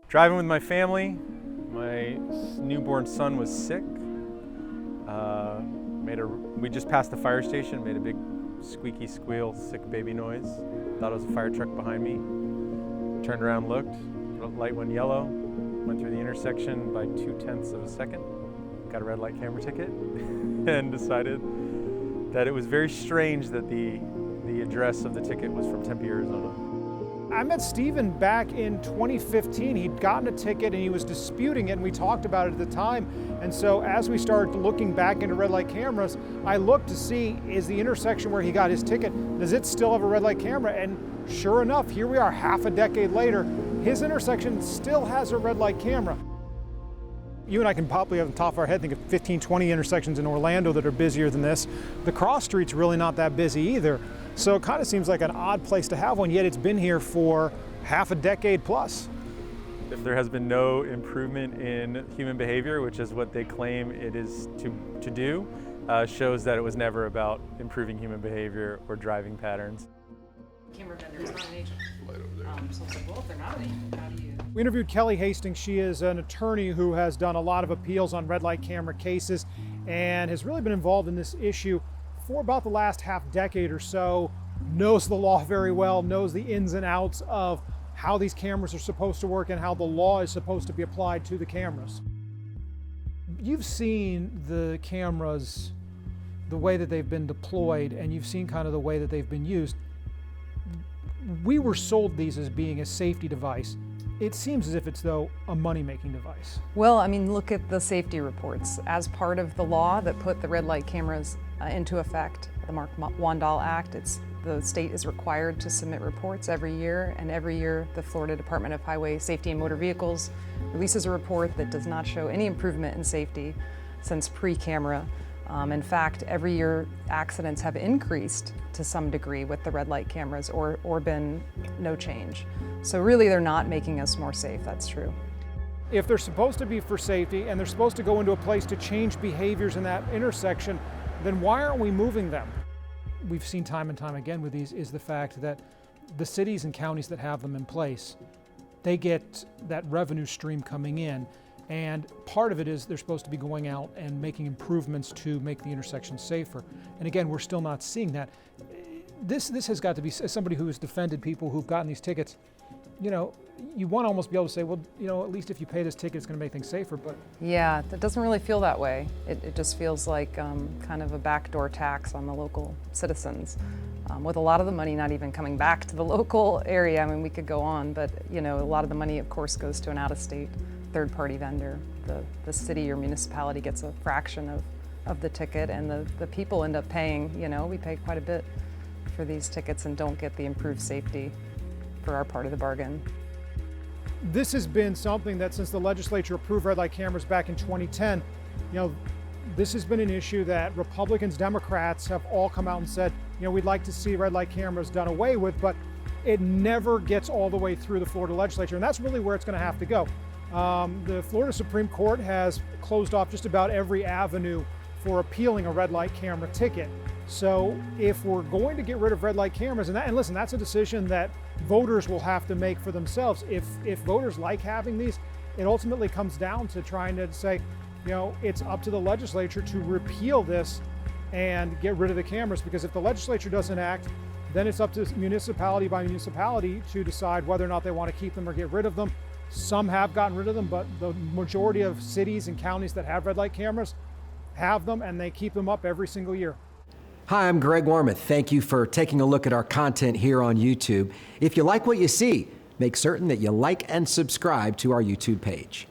Driving with my family. My newborn son was sick. We just passed the fire station, made a big squeaky squeal, sick baby noise. Thought it was a fire truck behind me. Turned around, looked, light went yellow, went through the intersection by 0.2 of a second, got a red light camera ticket, and decided that it was very strange that the address of the ticket was from Tempe, Arizona. I met Steven back in 2015. He'd gotten a ticket and he was disputing it, and we talked about it at the time. And so as we started looking back into red light cameras, I looked to see, is the intersection where he got his ticket, does it still have a red light camera? And sure enough, here we are half a decade later, his intersection still has a red light camera. You and I can probably, on the top of our head, think of 15, 20 intersections in Orlando that are busier than this. The cross street's really not that busy either. So it kind of seems like an odd place to have one, yet it's been here for half a decade plus. If there has been no improvement in human behavior, which is what they claim it is to do, shows that it was never about improving human behavior or driving patterns. Camera vendor is not an agent. So it's like, well, if they're not an agent, how do you? We interviewed Kelly Hastings. She is an attorney who has done a lot of appeals on red light camera cases and has really been involved in this issue for about the last half decade or so, knows the law very well, knows the ins and outs of how these cameras are supposed to work and how the law is supposed to be applied to the cameras. You've seen the cameras, the way that they've been deployed, and you've seen kind of the way that they've been used. We were sold these as being a safety device. It seems as if it's, though, a money-making device. Well, I mean, look at the safety reports. As part of the law that put the red light cameras into effect, the Mark Wandahl Act, the state is required to submit reports every year, and every year the Florida Department of Highway Safety and Motor Vehicles releases a report that does not show any improvement in safety since pre-camera. In fact, every year accidents have increased to some degree with the red light cameras or been no change. So really they're not making us more safe, that's true. If they're supposed to be for safety and they're supposed to go into a place to change behaviors in that intersection, then why aren't we moving them? We've seen time and time again with these is the fact that the cities and counties that have them in place, they get that revenue stream coming in. And part of it is they're supposed to be going out and making improvements to make the intersection safer. And again, we're still not seeing that. This has got to be, as somebody who has defended people who've gotten these tickets, you know, you want to almost be able to say, well, you know, at least if you pay this ticket, it's going to make things safer. But yeah, it doesn't really feel that way. It just feels like kind of a backdoor tax on the local citizens, with a lot of the money not even coming back to the local area. I mean, we could go on, but you know, a lot of the money, of course, goes to an out-of-state third-party vendor. The city or municipality gets a fraction of the ticket, and the people end up paying. You know, we pay quite a bit for these tickets and don't get the improved safety for our part of the bargain. this has been something that since the legislature approved red light cameras back in 2010, you know, this has been an issue that Republicans, Democrats have all come out and said, you know, we'd like to see red light cameras done away with, but it never gets all the way through the Florida legislature, and that's really where it's going to have to go. The Florida Supreme Court has closed off just about every avenue for appealing a red light camera ticket. So if we're going to get rid of red light cameras, and listen, that's a decision that voters will have to make for themselves. If voters like having these, it ultimately comes down to trying to say, you know, it's up to the legislature to repeal this and get rid of the cameras, because if the legislature doesn't act, then it's up to municipality by municipality to decide whether or not they want to keep them or get rid of them. Some have gotten rid of them, but the majority of cities and counties that have red light cameras have them, and they keep them up every single year. Hi, I'm Greg Warmoth. Thank you for taking a look at our content here on YouTube. If you like what you see, make certain that you like and subscribe to our YouTube page.